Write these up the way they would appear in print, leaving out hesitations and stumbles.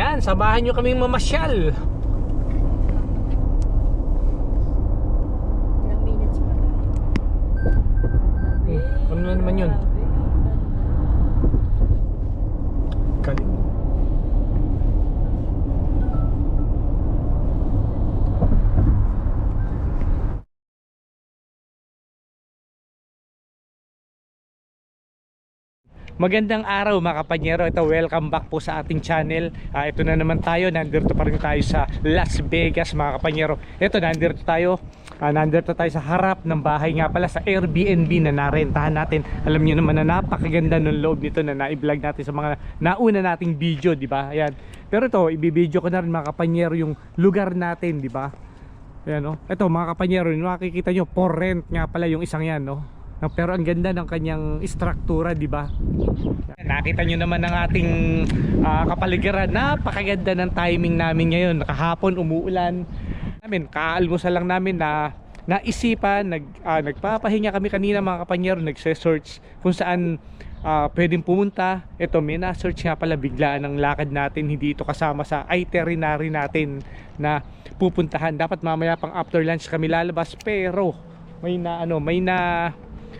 Ayan, samahan nyo kaming mamasyal. Ilang minutes pa tayo? Ano na naman yun? Galing. Magandang araw mga kapanyero. Ito, welcome back po sa ating channel. Ito na naman tayo, nandito pa rin tayo sa Las Vegas mga kapanyero. Ito, nandito tayo sa harap ng bahay nga pala sa Airbnb na narentahan natin. Alam niyo naman na napakaganda ng loob nito na na-vlog natin sa mga nauna nating video, di ba? Ayan. Pero ito, ibibideo ko na rin mga kapanyero yung lugar natin, di ba? Ayan, no? Ito mga kapanyero, makikita nyo, for rent nga pala yung isang yan, no? Pero ang ganda ng kanyang istruktura, di ba? Nakita nyo naman ng ating kapaligiran. Napakaganda ng timing namin ngayon. Kahapon umuulan. Kaalmusal lang namin na naisipan, nagpapahinga kami kanina mga kapanyero, nagse-search kung saan pwedeng pumunta. Ito, may na-search nga pala biglaan ng lakad natin. Hindi ito kasama sa itinerary natin na pupuntahan. Dapat mamaya pang after lunch kami lalabas, pero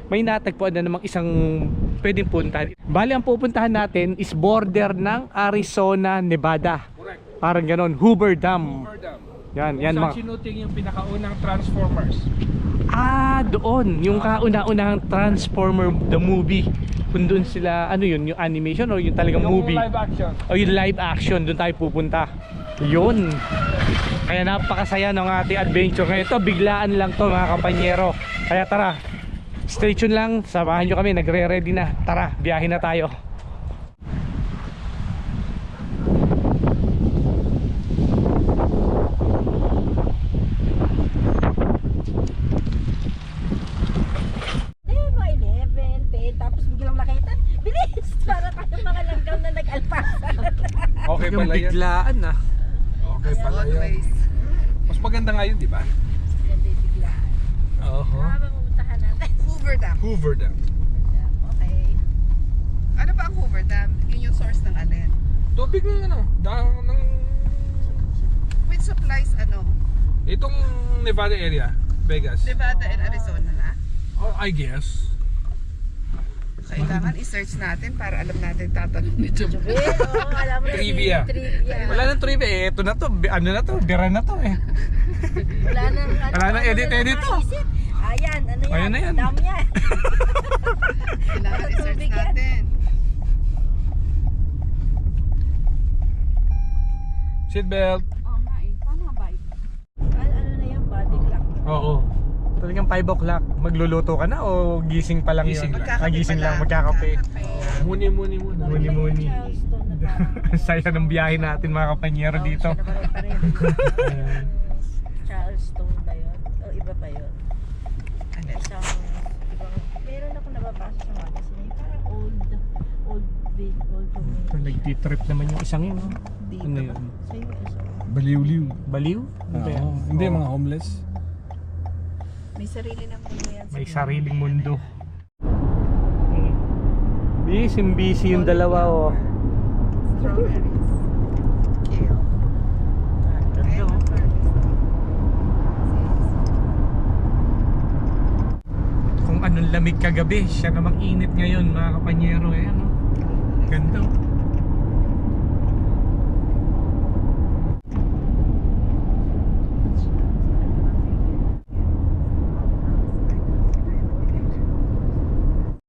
may natagpuan na namang isang pwedeng puntahan. Bali, ang pupuntahan natin is border ng Arizona, Nevada. Parang ganon, Hoover Dam. Yan mga sinuting yung pinakaunang Transformers. Doon, yung kauna-unahang Transformer the movie. Kung doon sila, ano yun, yung animation o yung talagang Yung movie? live action. O yung live action, doon tayo pupunta. Yun. Kaya napakasaya ng ating adventure ngayon. Ito, biglaan lang to mga kapanyero. Kaya tara, stay tuned lang, samahan nyo kami, nagre-ready na. Tara, biyahe na tayo. Tapos biglang nakita, bilis! Para kayong mga langgam na nag-alpasa. Okay Yung pala yan. biglaan na. Okay pala yan. Mas maganda nga yun, di ba? Ganda yung biglaan. Pupuntahan natin. Hoover Dam. Okay. Ano ba ang Hoover Dam? Yun yung source ng alin? Tubig na ano? Ng Which supplies ano? itong Nevada area, Vegas. Nevada and Arizona na? Oh, I guess. Kailangan i-search natin para alam natin tatanong ni Jubel. Alam mo na. Trivia. Wala nang trivia eh. Ito na to. Ano na to? Bira na to eh. Wala nang edit to. Ayan, ano yan? Ayan na yan. Dam yan. Kailangan i-search natin. Seatbelt. Oo nga eh. Tama ba? Ano na yan? Body clock. Oo. Talagang 5 o'clock. Magluluto ka na o gising pa lang Gising yun? lang. Gising lang, magkakape. Muni. Muni. Charleston na parang. Saya ng biyahe natin mga kapanyero dito. Siya naman pa rin. Charleston ba yun? O iba pa yun? Isang ibang, meron ako nababasa sa magazine. Yung parang old community. Nag-trip naman yung isang yun. No? Dito. Ano yun? Sa US. Baliw-liw. Baliw? Ano ba yan? Hindi, Oo. mga homeless. May sarili ng mundo yan. May sariling mundo. Busy yung dalawa oh. Strawberries. Kale. Ganda oh. Kung anong lamig kagabi, siya namang init ngayon mga kapanyero eh. Ano? Ganda oh.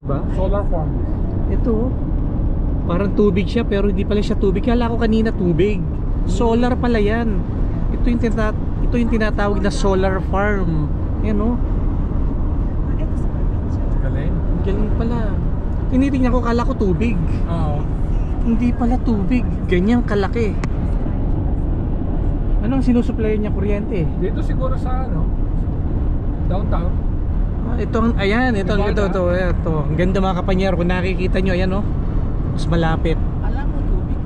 Ba? Solar farm. Ito, parang tubig siya pero hindi pala siya tubig. Kala ko kanina tubig. Solar pala yan. Ito yung tinatawag na solar farm. Yan o. Galing. Galing pala. Tinitingnan ko, kala ko tubig. Oo. Hindi pala tubig. Ganyang kalaki. Anong sinusuplayan niya kuryente? Dito siguro sa downtown. Ayan, ito. Ang ganda mga kapanyero. Kung nakikita nyo, ayan o. Mas malapit. Alam mo tubig.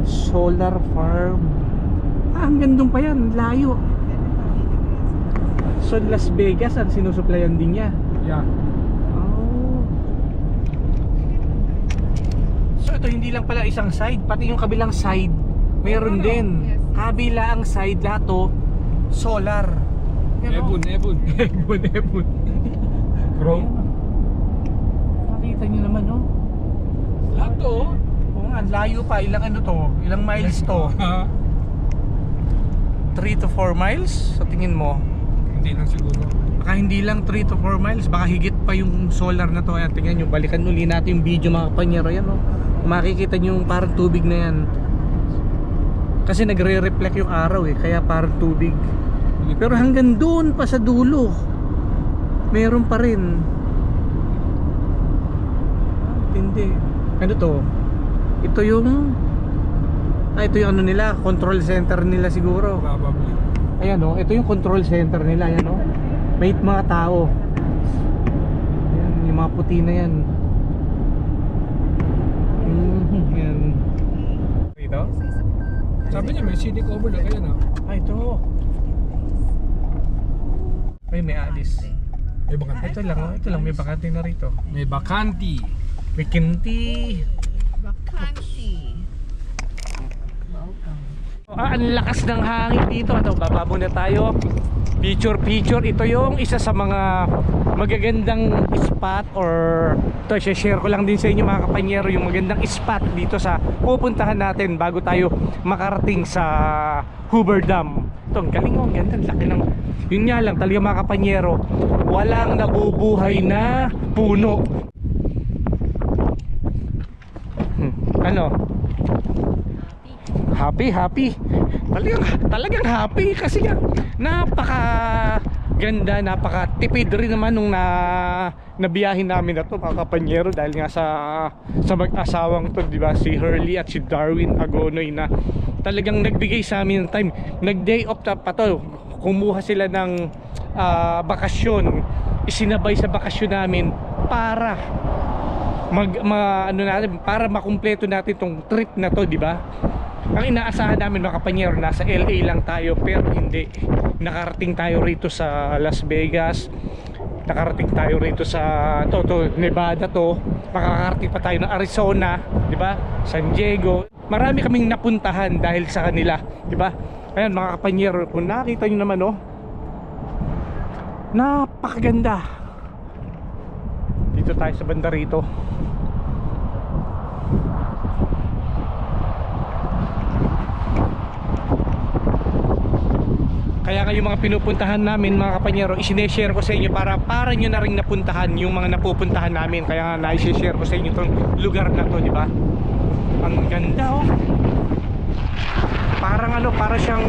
Solar farm. Ang gandong pa yan. Layo. So Las Vegas, ang sinusuplayan din niya. Yeah. Oh. So to, hindi lang pala isang side, pati yung kabilang side meron din. Yes. Kabila ang side lahat to solar. Ebon. Ebon. Bro. Makita niyo naman, no? Lahat to. Oo nga, layo pa. Ilang ano to? Ilang miles to? 3 to 4 miles sa tingin mo? Hindi lang siguro. Baka hindi lang 3 to 4 miles, baka higit pa yung solar na to. Ayan, tingnan nyo, balikan uli natin yung video mga kapanyero. Yan, no? Makikita nyo yung parang tubig na yan. Kasi nagre-reflect yung araw kaya parang tubig. Pero hanggang doon pa sa dulo meron pa rin. Hindi. Ano to? Ito yung ito yung ano nila, control center nila siguro. Probably. Ayan, no, ito yung control center nila. Ayan, no? May mga tao. Ayan, yung mga puti na yan. Ayan. Ito? Sabi niya may scenic overlook. Ayan Ito. May alis. May bakante. Ito lang, may bakante na rito. May bakante. May kinti. Vacancy. Welcome. Ang lakas ng hangin dito. Ito, baba muna tayo. Picture. Ito yung isa sa mga magagandang spot, or ito, share ko lang din sa inyo mga kapanyero, yung magandang spot dito sa pupuntahan natin bago tayo makarating sa Hoover Dam. Ito, ang galing, ang ganda, ang laki ng, yun nga lang talaga mga kapanyero, walang nabubuhay na puno. Ano? Happy. Talagang happy kasi nga napaka ganda, napaka tipid rin naman nung nabiyahin namin na to mga kapanyero, dahil nga sa mag-asawang to, di ba, si Hurley at si Darwin Agonoy, na talagang nagbigay sa amin ng time. Nag-day off pa to. Kumuha sila ng bakasyon. Isinabay sa bakasyon namin para para makumpleto natin tong trip na to, di ba? Ang inaasahan namin mga kapanyero, nasa LA lang tayo, pero hindi. Nakarating tayo rito sa Las Vegas. Nakarating tayo rito sa Nevada to. Makakarating pa tayo ng Arizona, di ba? San Diego. Marami kaming napuntahan dahil sa kanila, di ba? Ayan mga kapanyero, kung nakita nyo naman, oh, napakaganda. Dito tayo sa banda rito. Kaya nga yung mga pinupuntahan namin mga kapanyero, isineshare ko sa inyo para nyo na rin napuntahan yung mga napupuntahan namin. Kaya nga na-share ko sa inyo itong lugar na to, di ba? Ang ganda, oh. Parang para siyang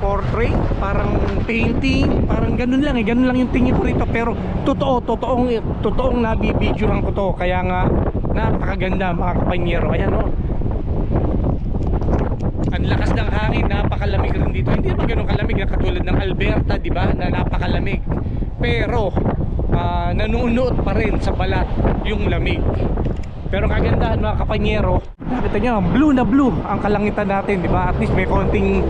portrait, parang painting, parang ganun lang ganun lang yung tingin ko rito. Pero totoong nabibidyohan ko to. Kaya nga napakaganda mga kapanyero. Ayan, oh. Ang lakas ng hangin, napakalamig rin dito. Hindi naman ganun kalamig na katulad ng Alberta, di ba? Na napakalamig. Pero nanunuot pa rin sa balat yung lamig. Pero kagandahan mga kapanyero, nakita nyo, blue na blue ang kalangitan natin, di ba? At least may konting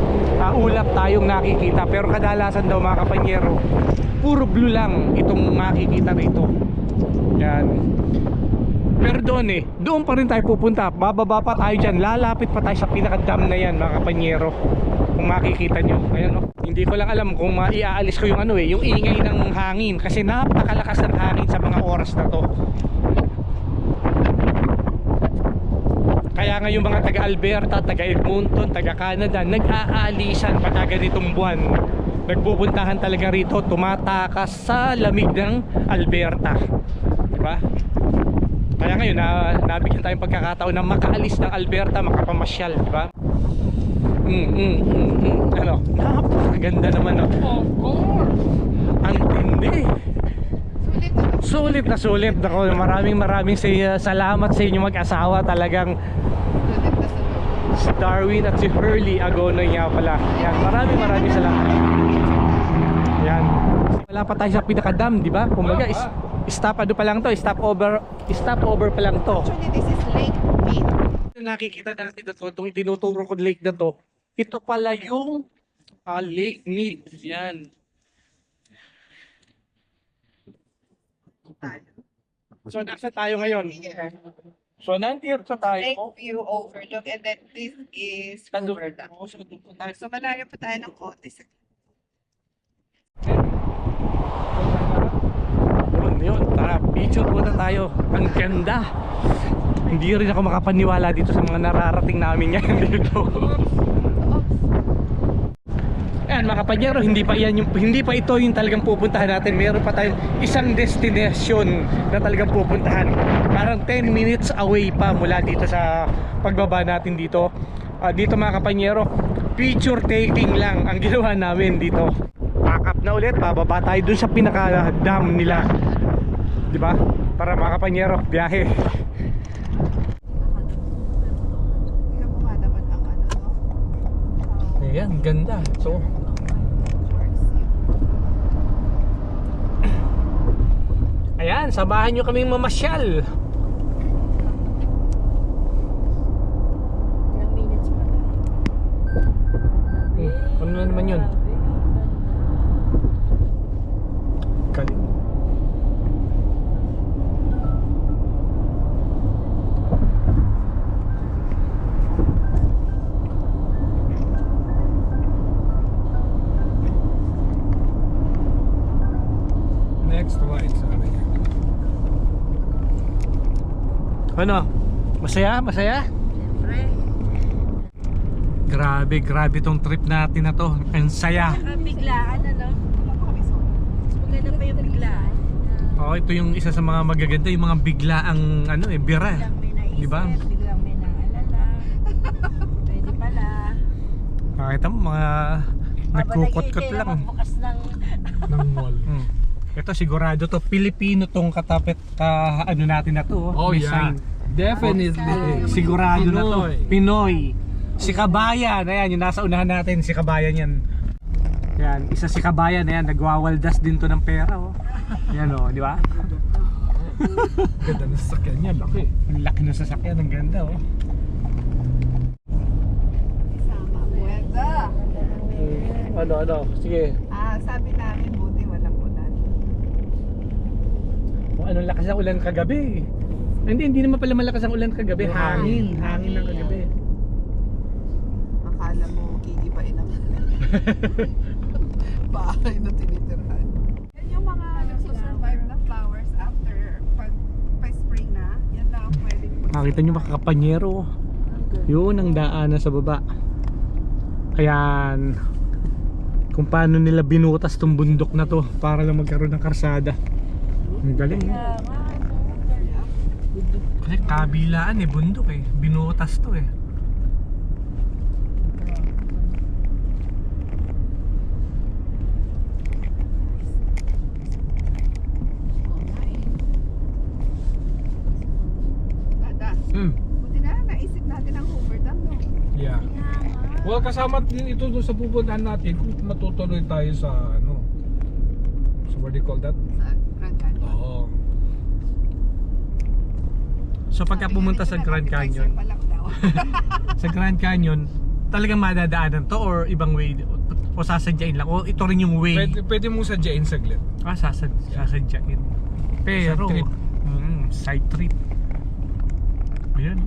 ulap tayong nakikita. Pero kadalasan daw mga kapanyero, puro blue lang itong makikita rito. Yan. Pero doon pa rin tayo pupunta. Bababa pa tayo dyan, lalapit pa tayo sa pinaka-dam na yan mga kapanyero. Kung makikita nyo, ayan, no? Hindi ko lang alam kung maiaalis ko yung yung ingay ng hangin, kasi napakalakas ng hangin sa mga oras na to. Kaya nga yung mga taga Alberta, taga Edmonton, taga Canada, nag-aalisan pagka ganitong buwan. Nagpupuntahan talaga rito, tumatakas sa lamig ng Alberta, diba? Kaya ngayon nabigyan tayong pagkakataon na makaalis ng Alberta, makapamasyal, di ba? Ano? Napakaganda naman, no? Of course. Ang tindi. Sulit na sulit. Ako, maraming salamat sa inyo mag-asawa. Talagang si Darwin at si Hurley Agonoy nga pala. Yan, maraming salamat. Yan. Wala pa tayo sa pinaka-dam, di ba? Kumbaga, stop pa lang to, stop over pa lang to. Actually, this is Lake Mead. Nakikita natin na to, itong tinuturo ko lake na to, ito pala yung Lake Mead. Yan. So nasa tayo ngayon? So, nandito tayo. Lakeview Overlook, and then this is Overlook. So malayo pa tayo ng konti. Yun. Tara, picture muna tayo. Ang ganda. Hindi rin ako makapaniwala dito sa mga nararating namin ngayon dito. Ayan mga kapanyero, hindi pa ito yung talagang pupuntahan natin. Meron pa tayong isang destination na talagang pupuntahan. Parang 10 minutes away pa mula dito sa pagbaba natin dito. Dito mga kapanyero, picture taking lang ang ginawa namin dito. Pack up na ulit, bababa tayo dun sa pinaka dam nila. Diba? Para mga kapanyero, biyahe. Tingnan mo nga naman ang ano, no? Ayan, ganda. So, ayan, samahan nyo kaming mamasyal. Ilang minutes pa tayo. Ano na naman yun? Galing. Next right, sabi niya. Ano? Masaya? Masaya? Siyempre. Grabe tong trip natin na to. Ang saya. Biglaan, ano? Mas maganda pa yung biglaan. Oh, ito yung isa sa mga magaganda, yung mga biglaang ano bira. Biglang may naisip, Diba? biglang may naalala. Pwede pala. Nakita mo mga nagkukot-kot lang Bukas ng Ng mall. Ito sigurado to Pilipino tong katapit ka ano natin na to. Oh May yeah. sign. Definitely. Sigurado na to. Pinoy. Pinoy. Si Kabayan, ayan yung nasa unahan natin, si Kabayan yan. Yan, isa si Kabayan, ayan, nagwawaldas din to ng pera, oh. Yan, oh, di ba? Ganda ng sasakyan niya, laki. Ang laki ng sasakyan, ang ganda, oh. Pwede. Ano, sige. Sabi namin buti walang ulan. Oh, anong lakas ng ulan kagabi? Hindi naman pala malakas ang ulan kagabi, hangin ng kagabi. Akala mo gigibain ang bahay na tinitirhan. Yan yung mga nagsusurvive na flowers after pa-spring na. Yan lang ang pwedeng Nakita nyo mga kapanyero, yun ang daanan sa baba. Ayan, kung paano nila binutas tong bundok na to para lang magkaroon ng karsada. Ang galing, eh. Kasi kabilaan bundok binutas to Dada. Buti na naisip natin ang Hoover Dam, no? Yeah. Well, kasama din ito doon sa pupuntahan natin kung matutuloy tayo sa ano. So what do you call that? Sa Grand Canyon. Oo. So pagka pumunta sa Grand Canyon, sa Grand Canyon, talagang madadaanan to or ibang way o sasadyain lang o ito rin yung way. Pwede mong sadyain saglit. Sasadyain. Pero Side trip. Side trip. Ayan.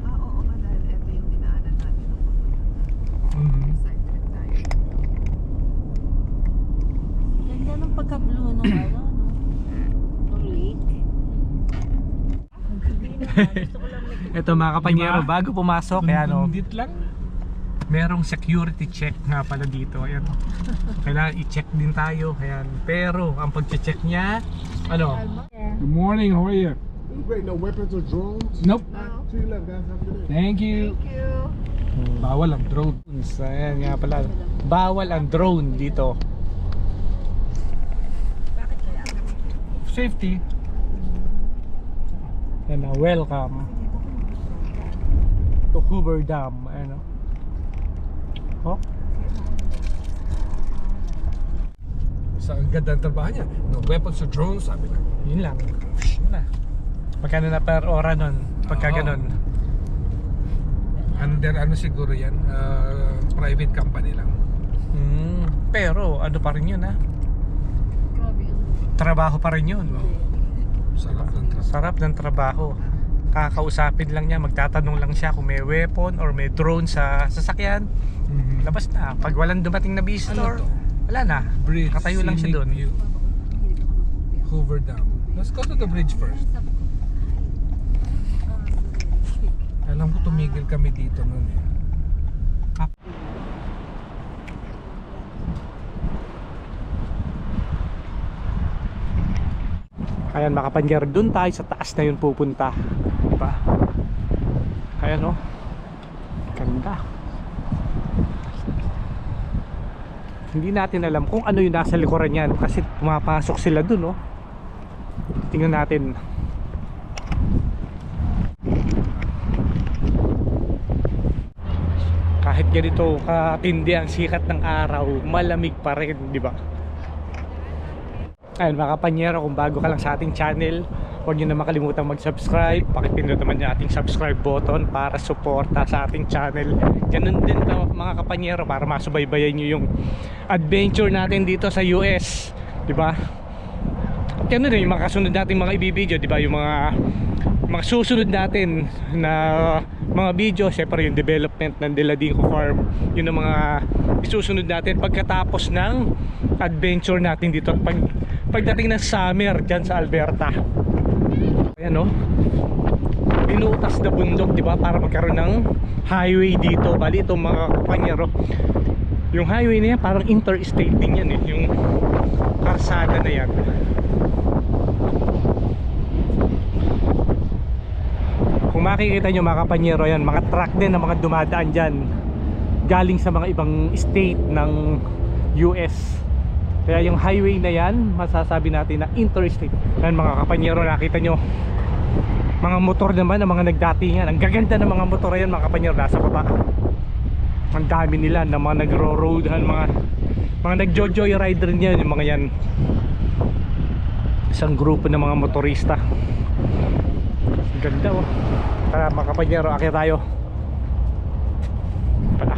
Oo nga dahil ito yung dinaanan natin ng side trip tayo. Ganda ng pagka-blue nung ano, nung lake. Gusto ko lang Ito mga kapanyero, Diba? bago pumasok, ayan o, Dundundit lang. merong security check nga pala dito. Ayan. Kailangan i-check din tayo. Ayan. Pero ang pag-check niya, ano? Good morning, how are you? Great, no weapons or drones? Nope. To your left, guys. Have a good day. Thank you. Thank you. Bawal ang drone. Ayan nga pala. Bawal ang drone dito. Bakit kaya? Safety. Ayan na, welcome to Hoover Dam. Ayan o. Oh. Sa ang ganda ng trabaho niya. No weapons or drones, sabi na. Yun lang. Yun na. Magkano na per ora nun? Pagka Oo. ganun. Ano siguro yan? Private company lang. Pero ano pa rin yun ha? Grabe yun. Trabaho pa rin yun. Sarap ng trabaho. Sarap ng trabaho. Kakausapin lang niya, magtatanong lang siya kung may weapon or may drone sa sasakyan. Labas na. Pag walang dumating na visitor, Ano to? wala na. Bridge. Katayo lang siya scenic doon. view. Hoover Dam. Let's go to the bridge first. Alam ko tumigil kami dito noon eh. Ayan mga kapanyero, doon tayo sa taas na yun pupunta. Diba? Ayan o. Ganda. Hindi natin alam kung ano yung nasa likuran yan kasi pumapasok sila doon o. Tingnan natin. Kahit ganito katindi ang sikat ng araw, malamig pa rin, di ba? Ayun mga kapanyero, kung bago ka lang sa ating channel, huwag nyo na makalimutan mag-subscribe. Pakipindot naman yung ating subscribe button para suporta sa ating channel. Ganun din mga kapanyero, para masubaybayan nyo yung adventure natin dito sa US, di ba? At ganun din yung mga kasunod natin mga ibibideo, di ba? Yung mga susunod natin na mga video, syempre yung development ng Deladinco Farm, yun ang mga isusunod natin pagkatapos ng adventure natin dito. Pagdating ng summer dyan sa Alberta. Ayan o, binutas na bundok, diba, para magkaroon ng highway dito. Bali itong mga kapanyero, yung highway na yan parang interstate din yan eh, yung karsada na yan. Kung makikita nyo mga kapanyero, yan, mga truck din na mga dumadaan dyan galing sa mga ibang state ng US. Kaya yung highway na yan, masasabi natin na interstate. Yan mga kapanyero, nakita nyo mga motor naman ng mga nagdatingan. Ang gaganda ng mga motor yan mga kapanyero, nasa baba. Ang dami nila ng mga nagro-road, mga nagjo-joyride rin yan, yung mga yan. Isang grupo ng mga motorista. Ang ganda oh. Tara mga kapanyero, akyat tayo. Pala.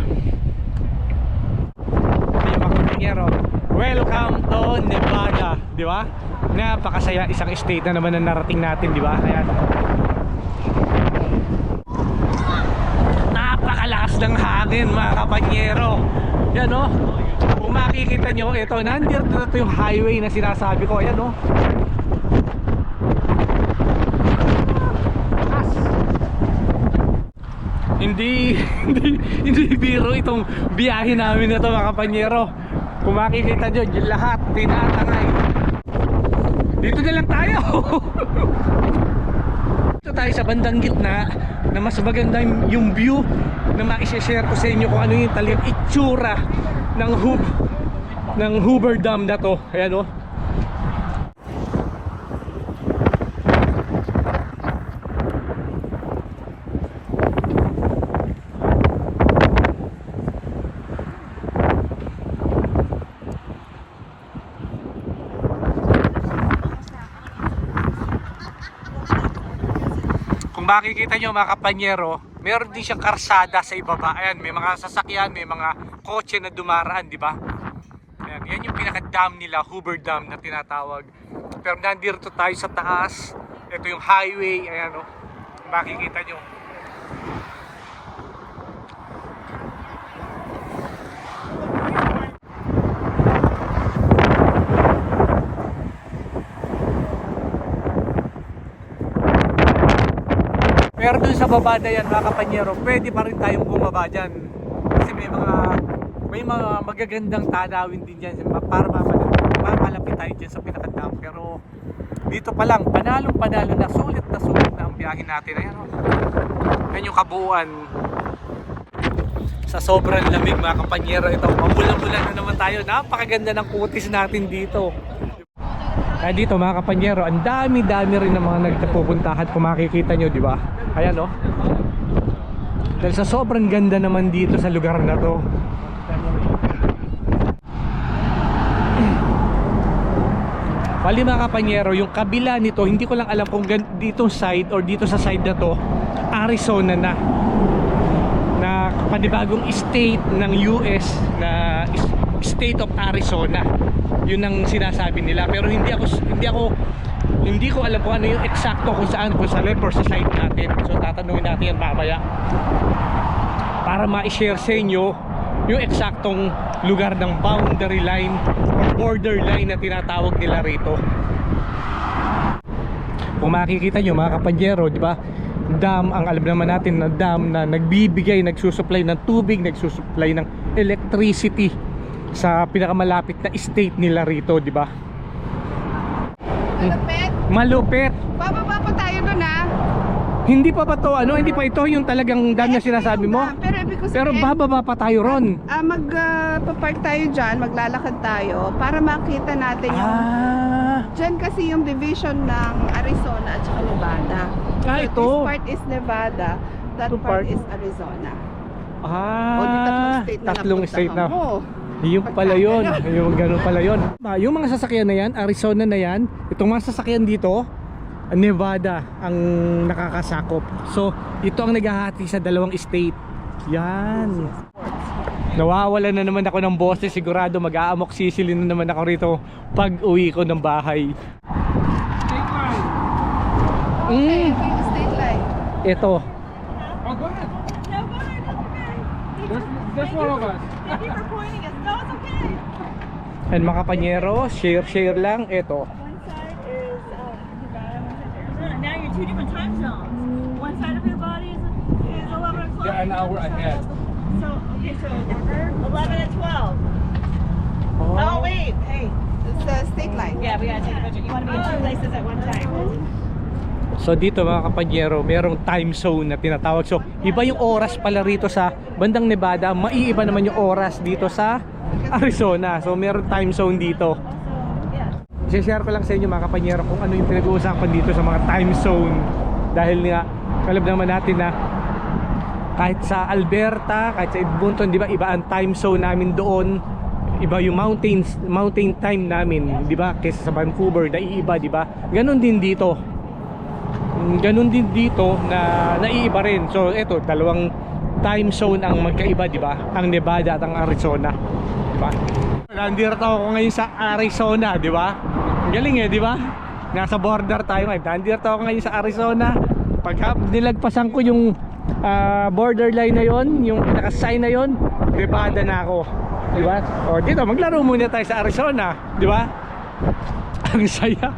Ayun mga kapanyero, welcome to Nevada, di ba? Napakasaya, isang state na naman na narating natin, di ba? Ayan. Napakalakas ng hangin mga kapanyero. Yan oh. Kung makikita nyo, ito, nandito na yung highway na sinasabi ko. Ayan oh. Hindi biro itong biyahe namin na ito mga kapanyero. Kung makikita nyo, yung lahat tinatangay. Dito na lang tayo. Dito tayo sa bandang gitna na mas maganda yung view na ma-share ko sa inyo kung ano yung talagang itsura ng Hoover Dam na to. Ayan o. Makikita nyo mga kapanyero, meron din siyang karsada sa ibaba. Ayan, may mga sasakyan, may mga kotse na dumaraan, di ba? Ayan, yan yung pinaka-dam nila, Hoover Dam na tinatawag. Pero nandito tayo sa taas. Ito yung highway, ayan o. Makikita nyo. Pero dun sa baba na yan mga kapanyero, pwede pa rin tayong bumaba dyan. Kasi may mga magagandang tanawin din dyan para mapalapit tayo dyan sa pinakadam. Pero dito pa lang, panalo na, sulit na ang biyahe natin. Ayan o. Yan yung kabuuan. Sa sobrang lamig mga kapanyero, ito, mamulan-mulan na naman tayo. Napakaganda ng kutis natin dito. Kaya dito mga kapanyero, ang dami-dami rin ng mga nagpupuntahan kung makikita nyo, di ba? Ayan oh. Dahil sa sobrang ganda naman dito sa lugar na to. Bali mga kapanyero, yung kabila nito, hindi ko lang alam kung dito side or dito sa side na to, Arizona na panibagong state ng US na State of Arizona. Yun ang sinasabi nila, pero hindi ako Hindi ko alam kung ano yung eksakto kung saan, kung sa left or sa side natin. So tatanungin natin yan mamaya para ma-share sa inyo yung eksaktong lugar ng boundary line or border line na tinatawag nila rito. Kung makikita nyo mga kapanyero, di ba, dam, ang alam naman natin na dam na nagbibigay, nagsusupply ng tubig, nagsusupply ng electricity sa pinakamalapit na state nila rito, di ba? Malapit. Malupit. Bababa pa tayo doon ha. Hindi pa ba to, ano, hindi pa ito yung talagang dam na sinasabi mo? Pero ibig ko Pero sabihin, bababa pa tayo ron. magpapark tayo dyan, maglalakad tayo para makita natin yung dyan kasi yung division ng Arizona at saka Nevada. Ah, So, ito. This part is Nevada, that Ito part part. is Arizona. O di Tatlong state na. mo. Yung pala yun, yung ganun pala yun. Yung mga sasakyan na yan, Arizona na yan. Itong mga sasakyan dito, Nevada ang nakakasakop. So ito ang naghahati sa dalawang state. Yan. Nawawala na naman ako ng boses. Sigurado mag-aamok sisilin na naman ako rito pag uwi ko ng bahay. Okay, ito yung state line. Ito. Oh, go ahead. No, go ahead, that's okay. There's one of us. Thank you for pointing us. No, it's okay. And mga kapanyero, share lang. Ito. One side is Nevada, one side is Arizona. Now you're two different time zones. One side of your body is 11 o'clock. Yeah, an hour ahead. So, okay, so 11 and 12. Oh, wait. Hey. It's the state line. Yeah, we gotta take a picture. You want to be in two places at one time. So dito mga kapanyero, merong time zone na tinatawag. So iba yung oras pala rito sa bandang Nevada, maiiba naman yung oras dito sa Arizona. So meron time zone dito. I-share ko lang sa inyo mga kapanyero kung ano yung pinag-uusapan dito sa mga time zone. Dahil nga, alam naman natin na kahit sa Alberta, kahit sa Edmonton, di ba, iba ang time zone namin doon. Iba yung mountain time namin, di ba? Kaysa sa Vancouver, naiiba, di ba? Ganon din dito. Ganon din dito na naiiba rin. So eto, dalawang time zone ang magkaiba, di ba? Ang Nevada at ang Arizona, di ba? Nandito ako ngayon sa Arizona, di ba? Ang galing di ba? Nasa border tayo ngayon. Nandito ako ngayon sa Arizona. Pag nilagpasan ko yung borderline na yon, yung naka-sign na yon, Nevada na ako, di ba? O dito, maglaro muna tayo sa Arizona, di ba? Ang saya.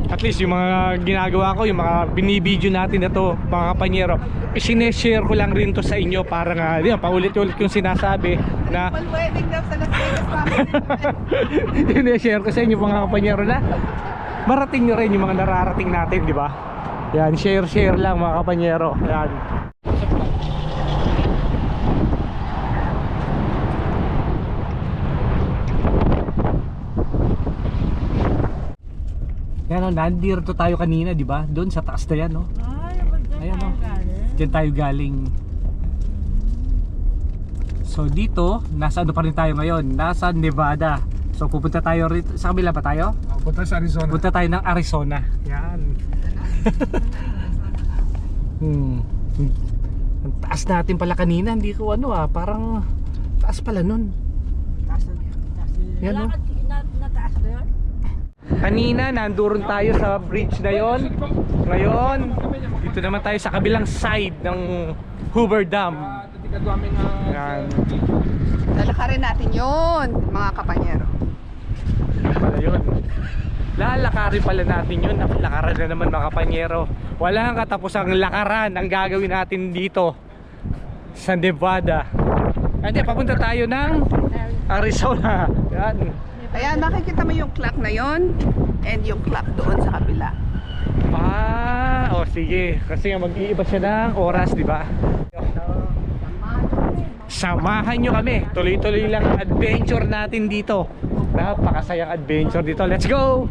At least yung mga ginagawa ko, yung mga binibideo natin na to, mga kapanyero, isineshare ko lang rin to sa inyo para nga, di ba, paulit-ulit yung sinasabi na Well, wedding daw sa Las Vegas family. isineshare ko sa inyo mga kapanyero na marating nyo rin yung mga nararating natin, di ba? Yan, share lang mga kapanyero. Yan. Yan o, nandito tayo kanina, di ba? Doon sa taas na yan, no? Ayan o, dyan tayo galing. So dito, nasa ano pa rin tayo ngayon? Nasa Nevada. So pupunta tayo rito, sa kabila pa tayo? Punta sa Arizona. Punta tayo ng Arizona. Yan. Ang taas natin pala kanina, hindi ko ano parang taas pala nun. Yan o. Nataas ba yun? Kanina nandoon tayo sa bridge na yon. Ngayon dito naman tayo sa kabilang side ng Hoover Dam. Yan. Lalakarin natin yun, mga kapanyero. Pala yun. Lalakarin pala natin yun. Lakaran na naman mga kapanyero. Wala kang katapusang lakaran ang gagawin natin dito sa Nevada. Hindi, papunta tayo ng Arizona. Yan. Ayan, makikita mo yung clock na yon and yung clock doon sa kabila. Sige. Kasi nga mag-iiba siya ng oras, di ba? Samahan nyo kami. Tuloy-tuloy lang ang adventure natin dito. Napakasayang adventure dito. Let's go!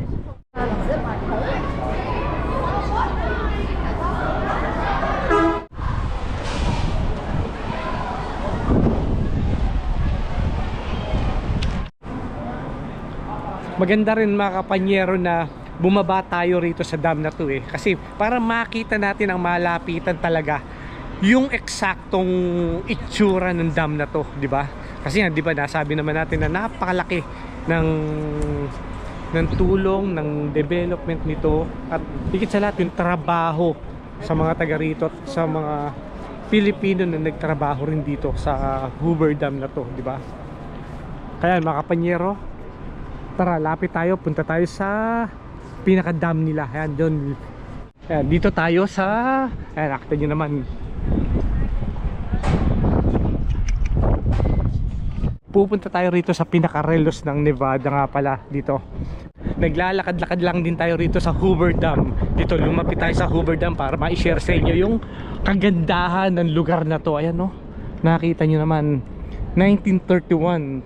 Maganda rin mga kapanyero na bumaba tayo rito sa dam na to kasi para makita natin ang malapitan talaga yung eksaktong itsura ng dam na to, di ba? Kasi nga, di ba, nasabi naman natin na napakalaki ng ng tulong ng development nito at higit sa lahat yung trabaho sa mga taga rito at sa mga Pilipino na nagtrabaho rin dito sa Hoover Dam na to, di ba? Kaya mga kapanyero, tara, lapit tayo, punta tayo sa pinaka-dam nila. Ayan, doon. Ayan, dito tayo sa, ayan, nakita nyo naman. Pupunta tayo rito sa pinaka-relos ng Nevada nga pala dito. Naglalakad-lakad lang din tayo rito sa Hoover Dam. Dito lumapit tayo sa Hoover Dam para ma-share sa inyo yung kagandahan ng lugar na to. Ayan, no, nakita nyo naman, 1931.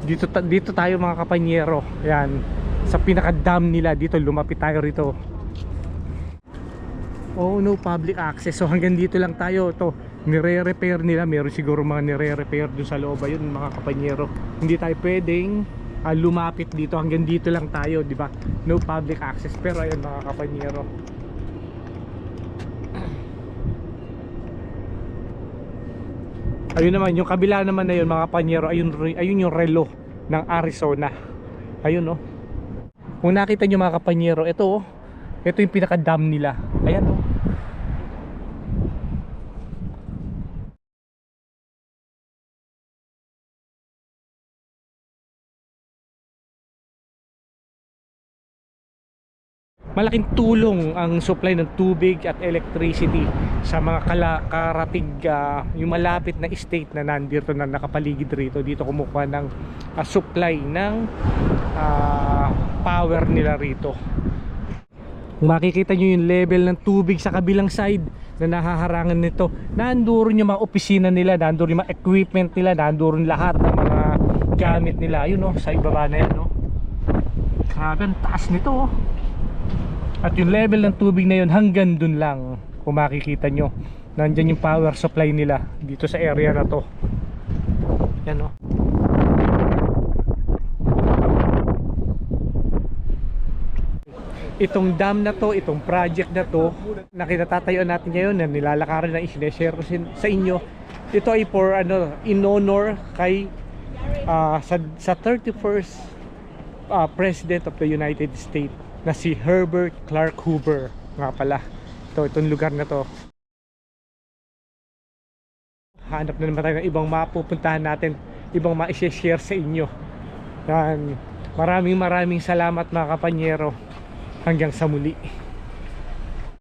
Dito tayo mga kapanyero. Ayan, sa pinaka-dam nila. Dito lumapit tayo rito. Oh, no public access. So hanggang dito lang tayo. To nire-repair nila. Meron siguro mga nire-repair dun sa loob. Ayun mga kapanyero, hindi tayo pwedeng lumapit dito. Hanggang dito lang tayo, di ba? No public access. Pero ayun mga kapanyero, ayun naman yung kabila naman na yun mga kapanyero. Ayun yung relo ng Arizona. Ayun, no. Kung nakita nyo mga kapanyero, ito yung pinaka-dam nila. Ayan, no. Malaking tulong ang supply ng tubig at electricity sa mga karatig, yung malapit na state na nandito na nakapaligid rito. Dito kumukuha ng supply ng power nila rito. Kung makikita nyo yung level ng tubig sa kabilang side na nahaharangan nito, nandoon yung mga opisina nila, nandoon yung mga equipment nila, nandoon lahat ng mga gamit nila. Ayun, no, sa ibaba na yan, no. Grabe, ang taas nito, oh. At yung level ng tubig na yun hanggang dun lang. Kung makikita nyo, nandyan yung power supply nila dito sa area na to. Yan, no. Itong dam na to, itong project na to na kinatatayuan natin ngayon, na nilalakaran na i-share ko sa inyo, ito ay for in honor kay sa 31st President of the United States na si Herbert Clark Hoover nga pala. Itong lugar na to. Hanap na naman tayo ng ibang mapupuntahan natin, ibang ma-share sa inyo. Yan. Maraming salamat mga kapanyero. Hanggang sa muli.